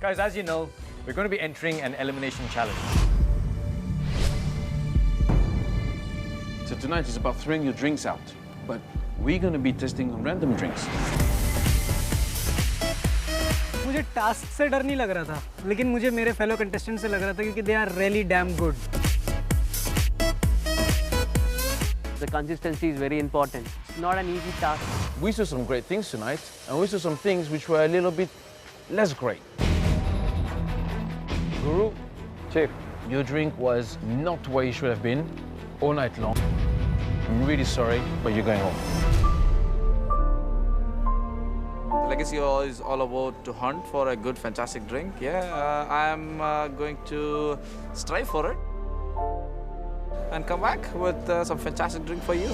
Guys, as you know, we're going to be entering an elimination challenge. So tonight is about throwing your drinks out, but we're going to be testing random drinks. मुझे task से डर नहीं लग रहा था, लेकिन मुझे मेरे फेलो कंटेस्टेंट से लग रहा था क्योंकि they are really damn good. The consistency is very important. It's not an easy task. We saw some great things tonight, and we saw some things which were a little bit less great. Guru, Chief, your drink was not where you should have been all night long. I'm really sorry, but you're going home. Legacy is all about to hunt for a good, fantastic drink. Yeah, I'm going to strive for it and come back with some fantastic drink for you.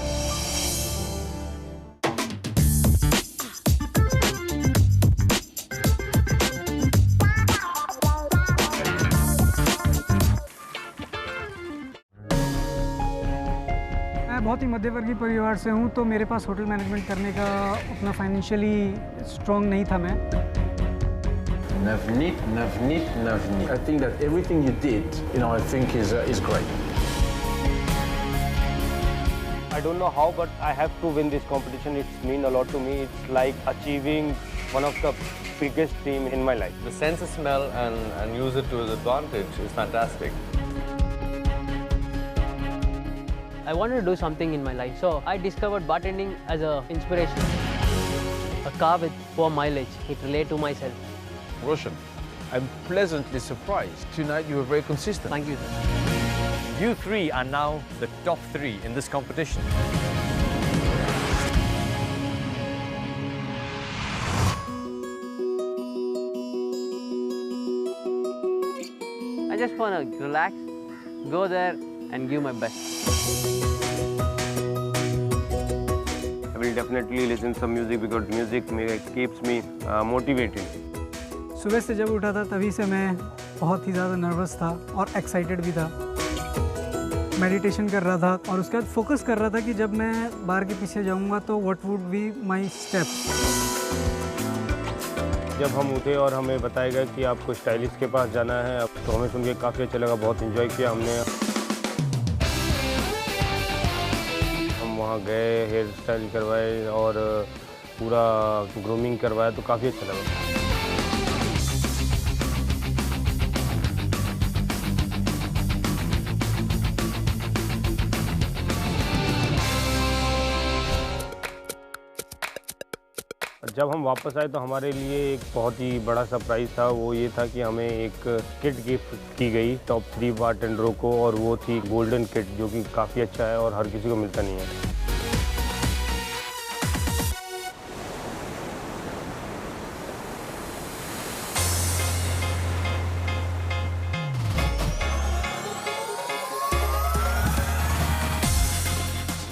मैं बहुत ही मध्यवर्गीय परिवार से हूँ, तो मेरे पास hotel management करने का उतना फाइनेंशियली स्ट्रॉन्ग नहीं था मैं। NAVNEET, NAVNEET, NAVNEET. I think that everything you did, I think is great. I don't know how, but I have to win this competition. It's mean a lot to me. It's like achieving one of the biggest dream in my life. The sense of smell and use it to his advantage is fantastic. I wanted to do something in my life, so I discovered bartending as an inspiration. A car with poor mileage, it related to myself. Roshan, I'm pleasantly surprised. Tonight you were very consistent. Thank you, sir. You three are now the top 3 in this competition. I just want to relax, go there and give my best. I will definitely listen some music because music keeps me motivated. सुबह से जब उठा था तभी से मैं बहुत ही ज़्यादा नर्वस था और एक्साइटेड भी था। मेडिटेशन कर रहा था और उसके बाद फोकस कर रहा था कि जब मैं बार के पीछे जाऊंगा तो what would be my step. जब हम उठे और हमें बताया गया कि आपको स्टाइलिस्ट के पास जाना है, तो हमें सुन के काफ़ी अच्छा लगा, बहुत एंजॉय किया हमने। हम वहाँ गए, हेयर स्टाइल करवाए और पूरा ग्रूमिंग करवाया, तो काफ़ी अच्छा लगा। जब हम वापस आए तो हमारे लिए एक बहुत ही बड़ा सरप्राइज़ था। वो ये था कि हमें एक किट गिफ्ट की गई टॉप 3 बारटेंडरों को, और वो थी गोल्डन किट, जो कि काफ़ी अच्छा है और हर किसी को मिलता नहीं है।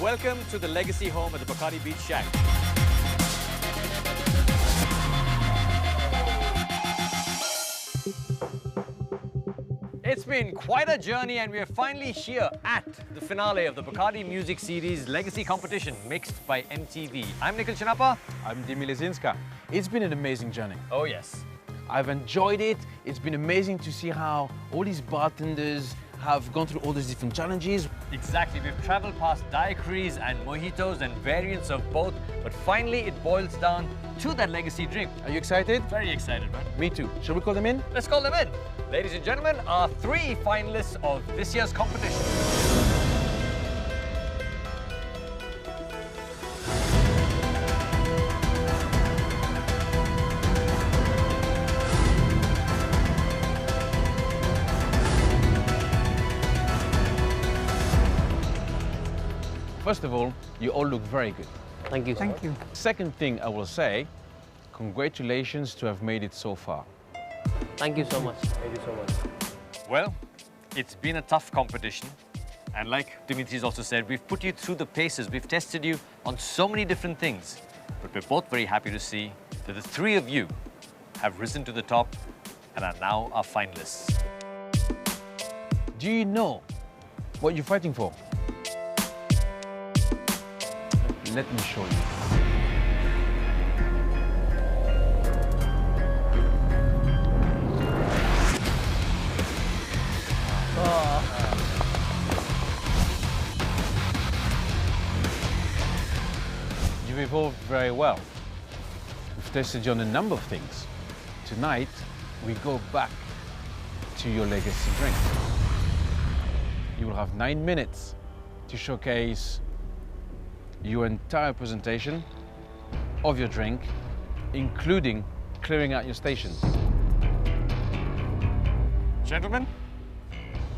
Welcome to the Legacy home at the Bacardi Beach Shack. It's been quite a journey and we are finally here at the finale of the Bacardi Music Series Legacy Competition mixed by MTV. I'm Nikhil Chinappa. I'm Dimi Lezinska. It's been an amazing journey. Oh yes. I've enjoyed it. It's been amazing to see how all these bartenders have gone through all these different challenges. Exactly, we've traveled past daiquiris and mojitos and variants of both, but finally it boils down to that legacy drink. Are you excited? Very excited, man. Me too. Shall we call them in? Let's call them in. Ladies and gentlemen, our 3 finalists of this year's competition. First of all, you all look very good. Thank you, sir. Thank you. Second thing I will say, congratulations to have made it so far. Thank you so much. Thank you so much. Well, it's been a tough competition. And like Dimitri's also said, we've put you through the paces. We've tested you on so many different things. But we're both very happy to see that the 3 of you have risen to the top and are now our finalists. Do you know what you're fighting for? Let me show you. You've evolved very well. We've tested you on a number of things. Tonight, we go back to your legacy drink. You will have 9 minutes to showcase your entire presentation of your drink, including clearing out your stations. Gentlemen,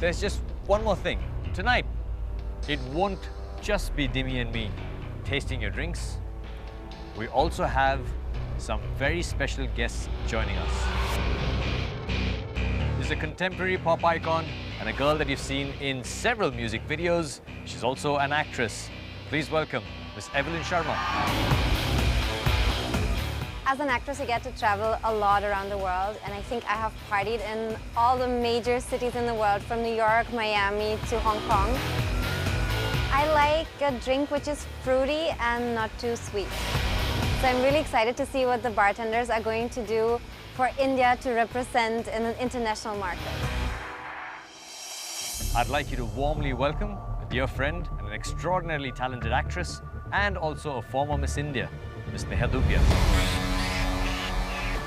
there's just one more thing. Tonight, it won't just be Dimi and me tasting your drinks. We also have some very special guests joining us. She's a contemporary pop icon and a girl that you've seen in several music videos. She's also an actress. Please welcome Miss Evelyn Sharma. As an actress, I get to travel a lot around the world, and I think I have partied in all the major cities in the world, from New York, Miami to Hong Kong. I like a drink which is fruity and not too sweet. So I'm really excited to see what the bartenders are going to do for India to represent in an international market. I'd like you to warmly welcome a dear friend and an extraordinarily talented actress and also a former Miss India, Miss Neha Dupia.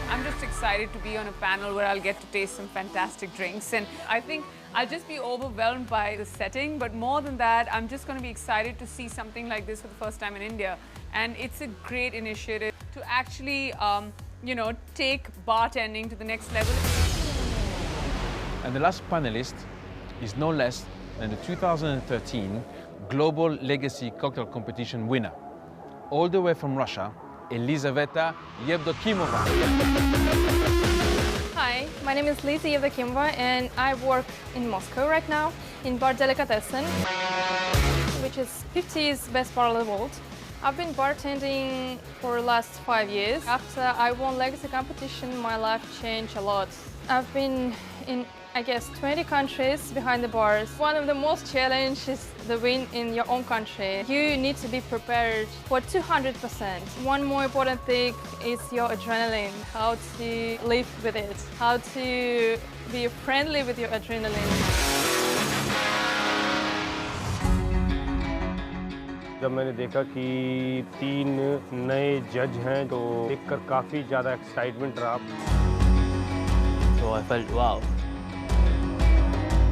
I'm just excited to be on a panel where I'll get to taste some fantastic drinks, and I think I'll just be overwhelmed by the setting, but more than that, I'm just going to be excited to see something like this for the first time in India. And it's a great initiative to actually, you know, take bartending to the next level. And the last panelist is no less than the 2013 Global Legacy Cocktail Competition winner, all the way from Russia, Elizaveta Yevdokimova. Hi, my name is Lisa Yevdokimova and I work in Moscow right now in Bar Delicatessen, which is 50's best bar in the world. I've been bartending for the last 5 years. After I won Legacy competition, my life changed a lot. I've been in, I guess, 20 countries behind the bars. One of the most challenges is the win in your own country. You need to be prepared for 200%. One more important thing is your adrenaline, how to live with it, how to be friendly with your adrenaline. जब मैंने देखा कि 3 नए जज हैं तो देखकर काफ़ी ज़्यादा एक्साइटमेंट रहा। So I felt wow.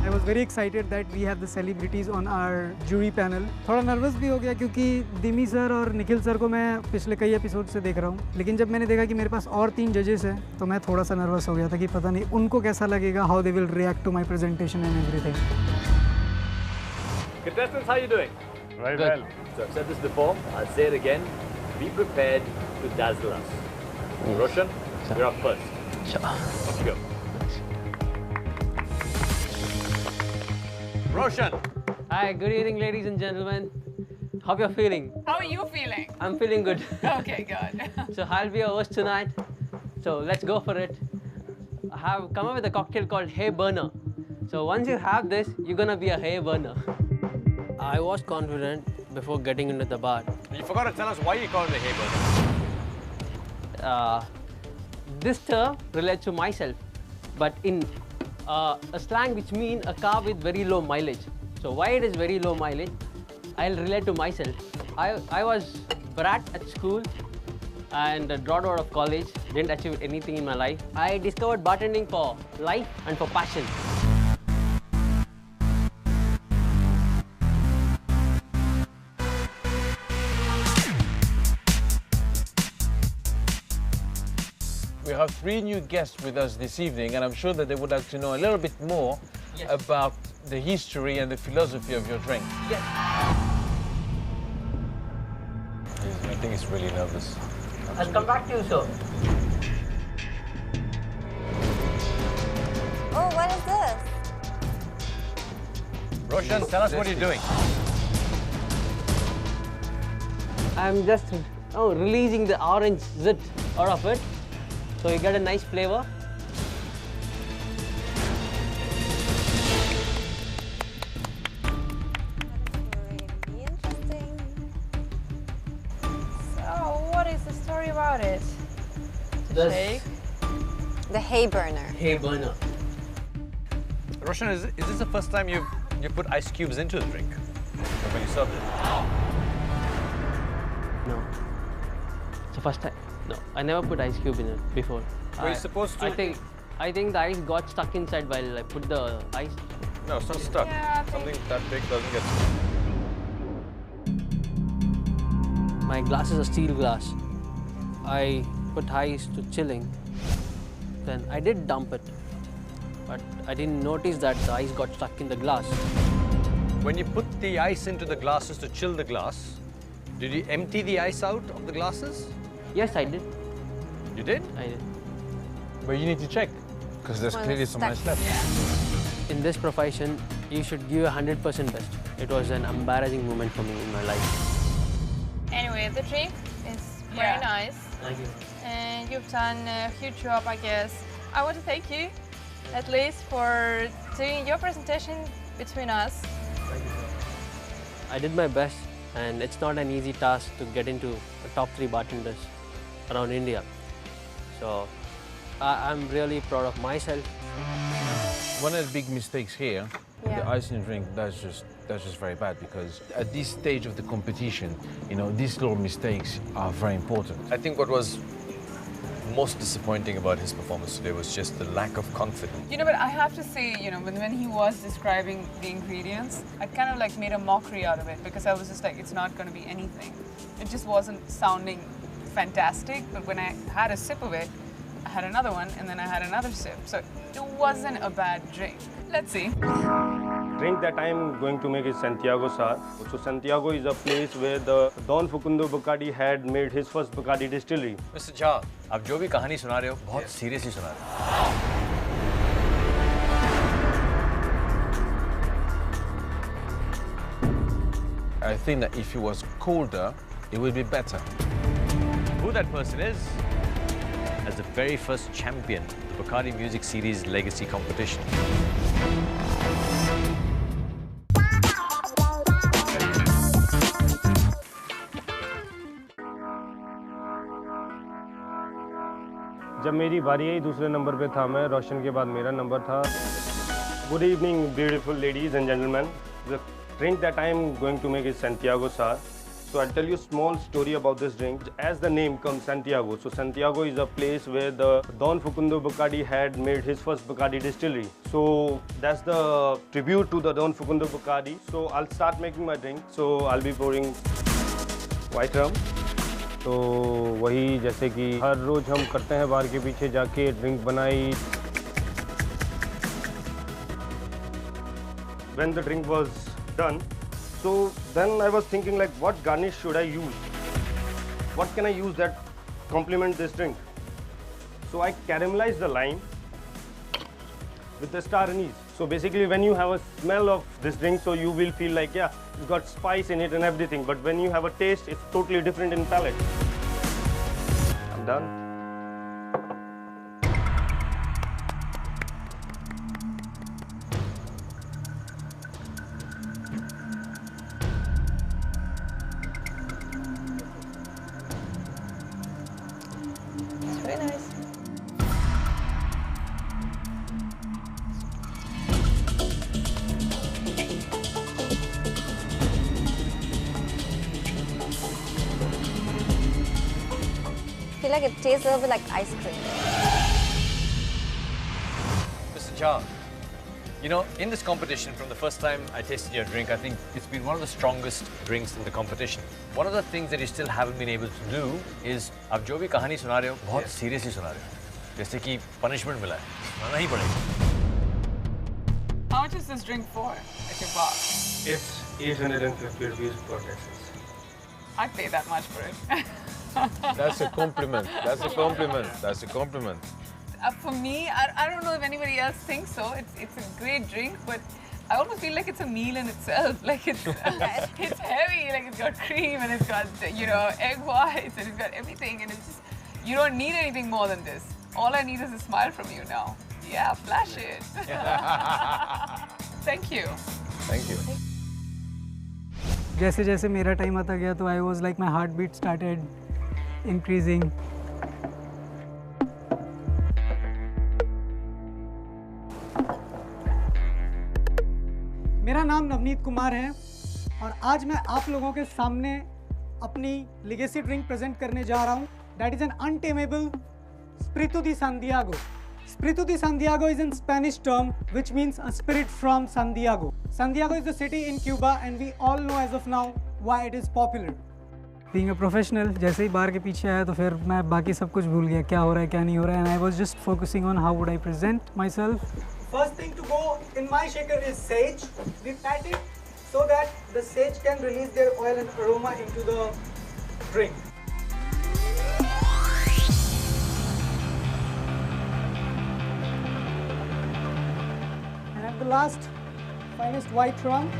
I was very excited that we have the celebrities on our jury panel. थोड़ा नर्वस भी हो गया क्योंकि दिमी सर और निखिल सर को मैं पिछले कई एपिसोड से देख रहा हूँ, लेकिन जब मैंने देखा कि मेरे पास और 3 जजेस हैं तो मैं थोड़ा सा नर्वस हो गया था कि पता नहीं उनको कैसा लगेगा, how they will react to my presentation and everything. Contestants, how are you doing? Very well. So I've said this before, I'll say it again. Be prepared to dazzle us. Roshan, you're up first. Sure. Let's go. Roshan. Hi, good evening, ladies and gentlemen. How you're feeling? How are you feeling? I'm feeling good. Okay, good. So I'll be your host tonight. So let's go for it. I have come up with a cocktail called Hay Burner. So once you have this, you're gonna be a hay burner. I was confident before getting into the bar. You forgot to tell us why you call it a hay burner. This term relates to myself, but in a slang which means a car with very low mileage. So why it is very low mileage? I'll relate to myself. I was brat at school and dropped out of college, didn't achieve anything in my life. I discovered bartending for life and for passion. We have 3 new guests with us this evening, and I'm sure that they would like to know a little bit more about the history and the philosophy of your drink. Yes. I think he's really nervous. I'll come back to you, sir. Oh, what is this? Roshan, tell us what you're doing. I'm just releasing the orange zit out of it, so you get a nice flavor. Really interesting. So, what is the story about it? The Shake. The hay burner. hay burner. Roshan, is this the first time you put ice cubes into the drink? Like when you served it? No. first time. No, I never put ice cube in it before. Were you supposed to? I think the ice got stuck inside while I put the ice. No, it's not stuck. Yeah, Something that big doesn't get stuck. My glass is a steel glass. I put ice to chilling. Then I did dump it, but I didn't notice that the ice got stuck in the glass. When you put the ice into the glasses to chill the glass, did you empty the ice out of the glasses? Yes, I did. You did? I did. But you need to check, because there's clearly some ice left. In this profession, you should give 100% best. It was an embarrassing moment for me in my life. Anyway, the drink is very nice. Thank you. And you've done a huge job, I guess. I want to thank you, at least, for doing your presentation between us. I did my best, and it's not an easy task to get into the top 3 bartenders around India. So I'm really proud of myself. One of the big mistakes here, the ice in the drink, that's just very bad, because at this stage of the competition, you know, these little mistakes are very important. I think what was most disappointing about his performance today was just the lack of confidence. You know, but I have to say, you know, when he was describing the ingredients, I kind of like made a mockery out of it, because I was just like, it's not going to be anything. It just wasn't sounding fantastic, but when I had a sip of it, I had another one, and then I had another sip. So it wasn't a bad drink. Let's see. Drink that I am going to make is Santiago Sar. So Santiago is a place where the Don Facundo Bacardi had made his first Bacardi distillery. Mr. Jha, आप जो भी कहानी सुना रहे हो, बहुत seriously सुना रहे हो. I think that if it was colder, it would be better. Who that person is? As the very first champion of the Bacardi Music Series Legacy Competition. जब मेरी बारी आई दूसरे नंबर पे था मैं, रोशन के बाद मेरा नंबर था. Good evening, beautiful ladies and gentlemen. The drink that I am going to make is Santiago Sar. So I'll tell you a small story about this drink. As the name comes, Santiago. So Santiago is a place where the Don Facundo Bacardi had made his first Bacardi distillery. So that's the tribute to the Don Facundo Bacardi. So I'll start making my drink. So I'll be pouring white rum. तो वही जैसे कि हर रोज़ हम करते हैं, बार के पीछे जाके ड्रिंक बनाई. When the drink was done, so then I was thinking like, what garnish should I use? What can I use that complement this drink? So I caramelized the lime with the star anise. So basically when you have a smell of this drink, so you will feel like, yeah, it's got spice in it and everything. But when you have a taste, it's totally different in palate. I'm done. It's very nice. I feel like it tastes a little bit like ice cream. Mr. Jha, you know, in this competition, from the first time I tasted your drink, I think it's been one of the strongest drinks in the competition. One of the things that you still haven't been able to do is, आप जो भी कहानी सुना रहे हो, बहुत seriously सुना रहे हो. जैसे कि punishment मिला है, सुनाना ही पड़ेगा. How much is this drink for at your bar? It's 850 rupees per license. I'd pay that much for it. That's a compliment. That's a compliment. That's a compliment. For me, I don't know if anybody else thinks so. It's a great drink, but I almost feel like it's a meal in itself. Like it's it's heavy. Like it's got cream and it's got, you know, egg whites and it's got everything, and it's just, you don't need anything more than this. All I need is a smile from you now. Yeah, flash it. Thank you. Thank you. जैसे जैसे मेरा time आता गया तो I was like my heart beat started increasing. मेरा नाम नवनीत कुमार है और आज मैं आप लोगों के सामने अपनी लेगेसी ड्रिंक प्रेजेंट करने जा रहा हूँ. that is an untamable Espíritu de Santiago. Espíritu de Santiago is a Spanish term which means a spirit from Santiago. Santiago is the city in Cuba and we all know as of now why it is popular. Being a professional, जैसे ही बार के पीछे आया तो फिर मैं बाकी सब कुछ भूल गया क्या हो रहा है क्या नहीं हो रहा है and I was just focusing on how would I present myself. First thing to go in my shaker is sage. We pat it so that the sage can release their oil and aroma into the drink. And at the last, finest white rum.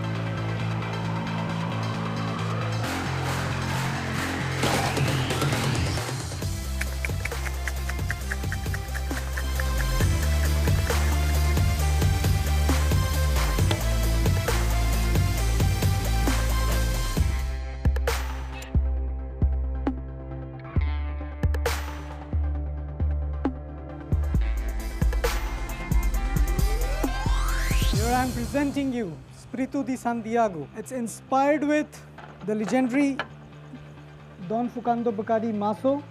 I'm presenting you Espíritu de Santiago. It's inspired with the legendary Don Fernando Bacardi Maso,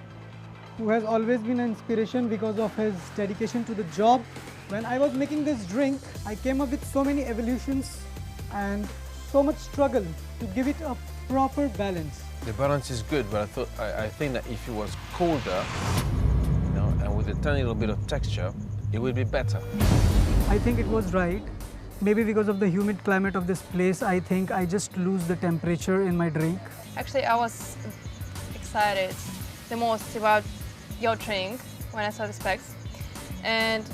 who has always been an inspiration because of his dedication to the job. When I was making this drink, I came up with so many evolutions and so much struggle to give it a proper balance. The balance is good, but I think that if it was colder, you know, and with a tiny little bit of texture, it would be better. I think it was right. Maybe because of the humid climate of this place, I think I just lose the temperature in my drink. Actually, I was excited the most about your drink when I saw the specs. And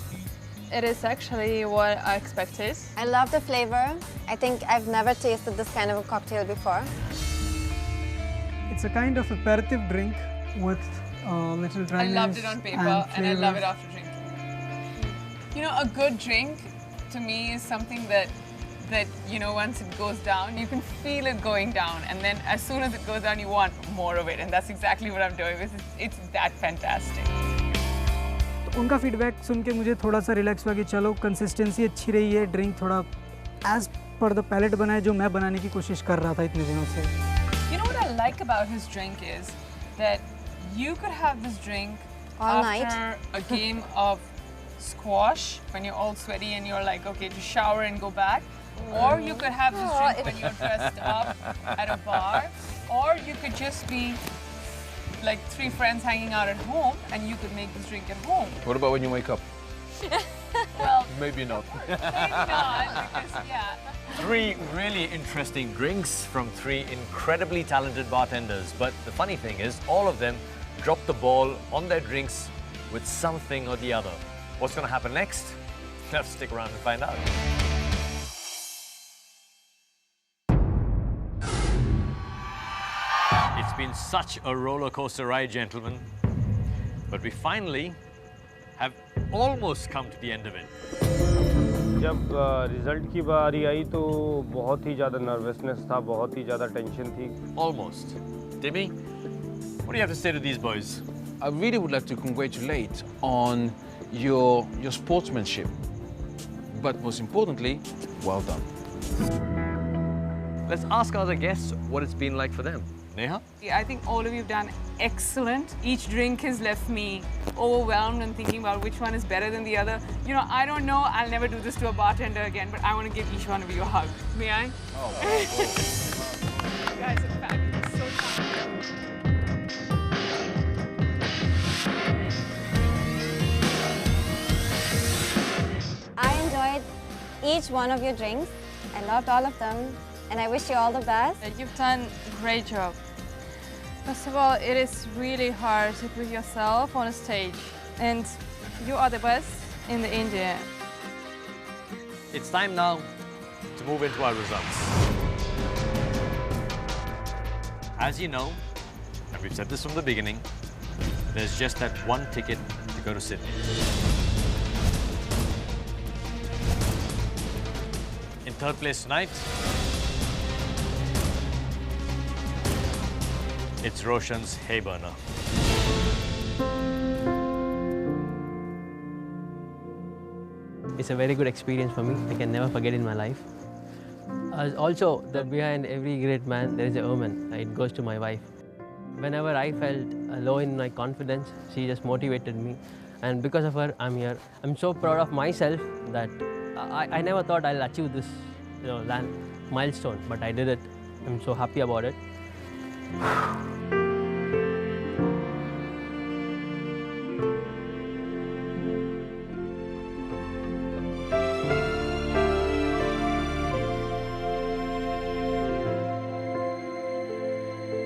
it is actually what I expected. I love the flavor. I think I've never tasted this kind of a cocktail before. It's a kind of aperitif drink with little dryness. I loved it on paper and I love it after drinking. You know, a good drink to me is something that you know, once it goes down, you can feel it going down, and then as soon as it goes down, you want more of it, and that's exactly what I'm doing. It's that fantastic. तो उनका feedback सुन के मुझे थोड़ा सा relax हुआ कि चलो consistency अच्छी रही है, ड्रिंक थोड़ा एज पर द पैलेट बना है जो मैं बनाने की कोशिश कर रहा था इतने दिनों से. You know what I like about his drink is that you could have this drink all after night. a game of squash when you're all sweaty and you're like, okay, to shower and go back. Or you could have this drink when you're dressed up at a bar. Or you could just be like 3 friends hanging out at home and you could make this drink at home. What about when you wake up? Well, Maybe not. maybe not, because yeah. 3 really interesting drinks from 3 incredibly talented bartenders. But the funny thing is, all of them dropped the ball on their drinks with something or the other. What's going to happen next? Let's stick around and find out. It's been such a roller coaster ride, gentlemen. But we finally have almost come to the end of it. जब result की बारी आई तो बहुत ही ज़्यादा nervousness था, बहुत ही ज़्यादा tension थी. Almost. Timmy, what do you have to say to these boys? I really would like to congratulate on your sportsmanship, but most importantly, well done. Let's ask our other guests what it's been like for them. Neha? I think all of you have done excellent. Each drink has left me overwhelmed and thinking about which one is better than the other. You know, I don't know, I'll never do this to a bartender again, but I want to give each one of you a hug. May I? Oh, You guys are fabulous, so kind. I enjoyed each one of your drinks. I loved all of them, and I wish you all the best. You've done a great job. First of all, it is really hard to put yourself on a stage, and you are the best in the India. It's time now to move into our results. As you know, and we've said this from the beginning, there's just that one ticket to go to Sydney. In 3rd place tonight, it's Roshan's Hay Burner. It's a very good experience for me. I can never forget in my life. Also, that behind every great man, there is a woman. It goes to my wife. whenever I felt low in my confidence, she just motivated me. And because of her, I'm here. I'm so proud of myself that I never thought I'll achieve this milestone, but I did it. I'm so happy about it.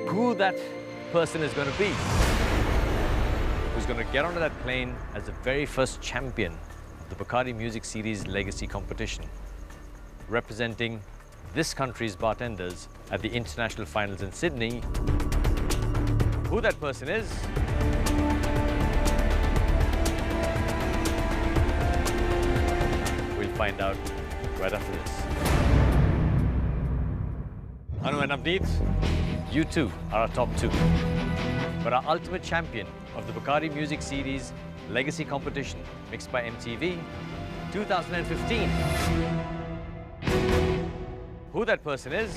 Who that person is going to be, who's going to get onto that plane as the very first champion of the Bacardi Music Series Legacy Competition, representing this country's bartenders at the international finals in Sydney. Who that person is, we'll find out right after this. Anu and Navneet, you two are our top two. But our ultimate champion of the Bacardi Music Series Legacy Competition, mixed by MTV, 2015. Who that person is,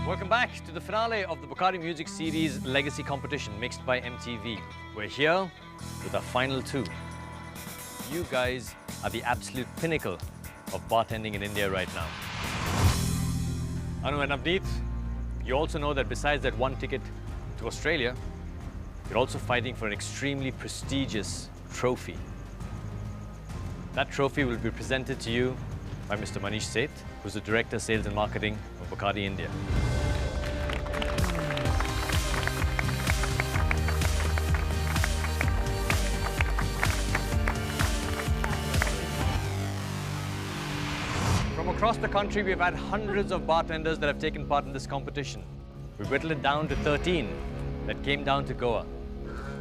welcome back to the finale of the Bacardi Music Series Legacy Competition, mixed by MTV. We're here with our final two. You guys are the absolute pinnacle of bartending in India right now. Anu and Navneet, you also know that besides that one ticket to Australia, you're also fighting for an extremely prestigious trophy. That trophy will be presented to you by Mr. Manish Seth, who's the Director Sales and Marketing of Bacardi India. From across the country, we've had hundreds of bartenders that have taken part in this competition. We've whittled it down to 13 that came down to Goa.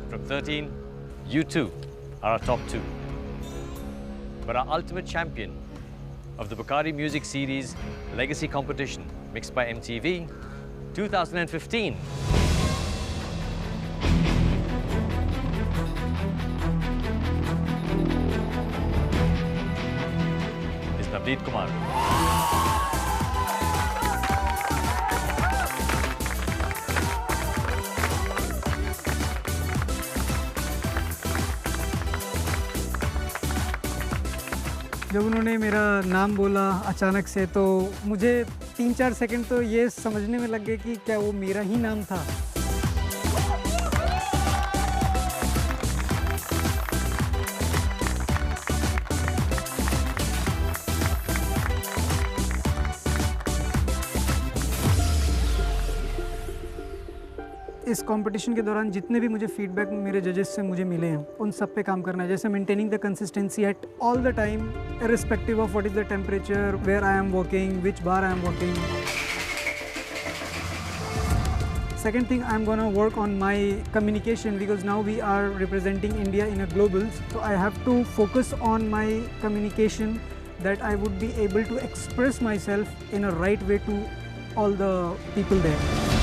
From 13, you two are our top two. But our ultimate champion of the Bacardi Music Series Legacy Competition, mixed by MTV, 2015. is NAVNEET Kumar. जब उन्होंने मेरा नाम बोला अचानक से तो मुझे 3-4 second तो ये समझने में लग गए कि क्या वो मेरा ही नाम था। इस कंपटीशन के दौरान जितने भी मुझे फीडबैक मेरे जजेस से मुझे मिले हैं उन सब पे काम करना है, जैसे maintaining the consistency at all the time irrespective of what is the temperature, where I am working, which bar I am working. Second thing, I am going to work on my communication because now we are representing India in a globals, so I have to focus on my communication that I would be able to express myself in a right way to all the people there.